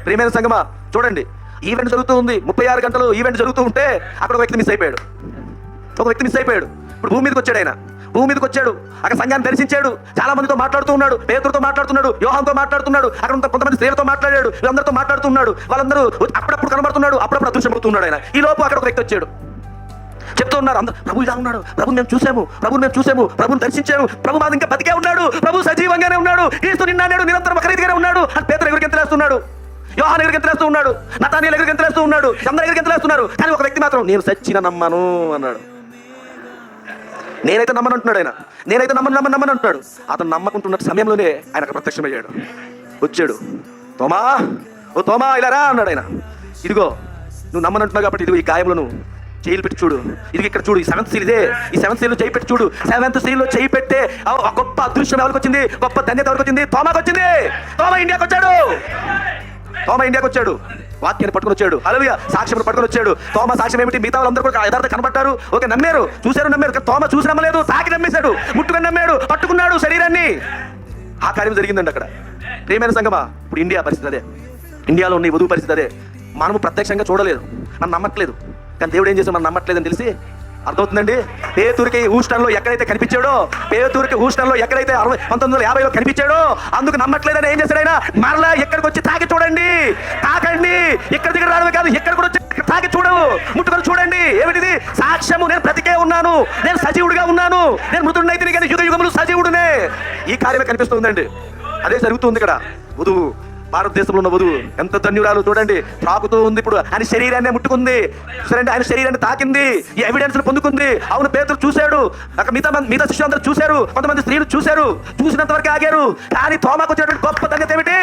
ప్రియమైన సంగమా చూడండి, ఈవెంట్ జరుగుతూ ఉంది, 36 గంటలు ఈవెంట్ జరుగుతూ ఉంటే అక్కడ ఒక వ్యక్తి మిస్ అయిపోయాడు. ఇప్పుడు భూమి మీదకి వచ్చాడు. ఆయన భూమి మీదకి వచ్చాడు, అక్కడ సంఘాన్ని దర్శించాడు, చాలా మందితో మాట్లాడుతూ ఉన్నాడు, పేతురుతో మాట్లాడుతున్నాడు, యోహానుతో మాట్లాడుతున్నాడు, అక్కడ కొంతమంది స్త్రీలతో మాట్లాడాడు, వీళ్ళందరితో మాట్లాడుతున్నాడు. వాళ్ళందరూ అప్పుడప్పుడు కనబడుతున్నాడు, అప్పుడప్పుడు అదృశ్యమవుతున్నాడు. ఆయన ఈ లోపు అక్కడ ఒక వ్యక్తి వచ్చాడు. చెప్తూ ఉన్నారు అందరూ, ప్రభు ఇలా ఉన్నాడు, ప్రభుని మేము చూసాము, ప్రభుని దర్శించాము, ప్రభు మాది ఇంకా బతికే ఉన్నాడు, ప్రభు సజీవంగానే ఉన్నాడు, క్రీస్తు నిన్నాడు నిరంతరం ఒక రీతిగానే ఉన్నాడు అని పేతురు ఎగురికి ఎంతలేస్తున్నాడు, యోహాను ఎగురికి ఎంతలేస్తూ ఉన్నాడు, నతానీయులు ఎగురికి ఎంతలేస్తూ ఉన్నాడు, అందరూ ఎగురికి ఎంతలేస్తున్నారు. కానీ ఒక వ్యక్తి మాత్రం నేను సచ్చిన నమ్మను అన్నాడు. నేనైతే నమ్మను అంటున్నాడు. ఆయన నేనైతే నమ్మను అంటున్నాడు. అతను నమ్మకుంటున్న సమయంలోనే ఆయన ప్రత్యక్షమయ్యాడు. వచ్చాడు, తోమా ఇలా రా అన్నాడు. ఆయన ఇదిగో నువ్వు నమ్మనంటున్నావు కాబట్టి ఇదిగో ఈ గాయములను చేయిలు పెట్టి చూడు, ఇది ఇక్కడ చూడు, ఈ 7th సీల్ ఇదే, ఈ 7th సీల్ చేయి పెట్టి చూడు. 7th సీల్ లో చేయి పెట్టే గొప్ప అదృశ్యం ఎవరికి వచ్చింది, గొప్ప ధన్యత ఎవరికి వచ్చింది? తోమాకు వచ్చింది. తోమా ఇండియాకి వచ్చాడు, వాక్యాన్ని పట్టుకుని వచ్చాడు. హల్లెలూయా, సాక్ష్యం పట్టుకుని వచ్చాడు. తోమా సాక్ష్యం ఏమిటి? మిగతా వాళ్ళందరూ కూడా యథార్థ కనబడ్డారు, ఓకే, నమ్మారు, నమ్మారు. తోమా చూసి నమ్మలేదు, తాకి నమ్మేశాడు, ముట్టుకొని నమ్మాడు, పట్టుకున్నాడు శరీరాన్ని. ఆ కార్యం జరిగిందండి అక్కడ. ప్రియమైన సంగమా, ఇప్పుడు ఇండియా పరిస్థితి అదే, ఇండియాలో ఉన్న వధువు పరిస్థితి అదే. మనము ప్రత్యక్షంగా చూడలేదు, మనం నమ్మట్లేదు, కానీ దేవుడు ఏం చేశాడు? మనం నమ్మట్లేదని తెలిసి అర్థమవుతుందండి. పేతురికి హూస్టన్లో ఎక్కడైతే కనిపించాడో, పేతురికి హూస్టన్లో ఎక్కడైతే 1950లో కనిపించాడో, అందుకు నమ్మట్లేదని ఏం చేశాడు? ఆయన మరలా ఎక్కడికి వచ్చి తాకి చూడండి, తాకండి, ఇక్కడ దగ్గర రావడమే కాదు, ఎక్కడ కూడా వచ్చి తాకి చూడవు, ముట్టుకొని చూడండి. ఏమిటిది? సాక్ష్యము, నేను బ్రతికే ఉన్నాను, నేను సజీవుడిగా ఉన్నాను, నేను మృతుడినైతే కానీ యుగ యుగములు సజీవుడునే. ఈ కార్యమే కనిపిస్తుందండి. అదే జరుగుతుంది ఇక్కడ. వధువు, భారతదేశంలో ఉన్న వధువు ఎంత ధన్యురాలు చూడండి, తాకుతూ ఉంది. ఇప్పుడు ఆయన శరీరాన్ని ముట్టుకుంది, సరే, ఆయన శరీరాన్ని తాకింది, ఈ ఎవిడెన్స్ పొందుకుంది. అవును, పేతురు చూశాడు, అక్కడ మిగతా శిష్యులందరూ చూశారు, కొంతమంది స్త్రీలు చూశారు, చూసినంత వరకు ఆగారు. కానీ తోమాకు వచ్చేటువంటి గొప్ప ధన్యత ఏమిటి?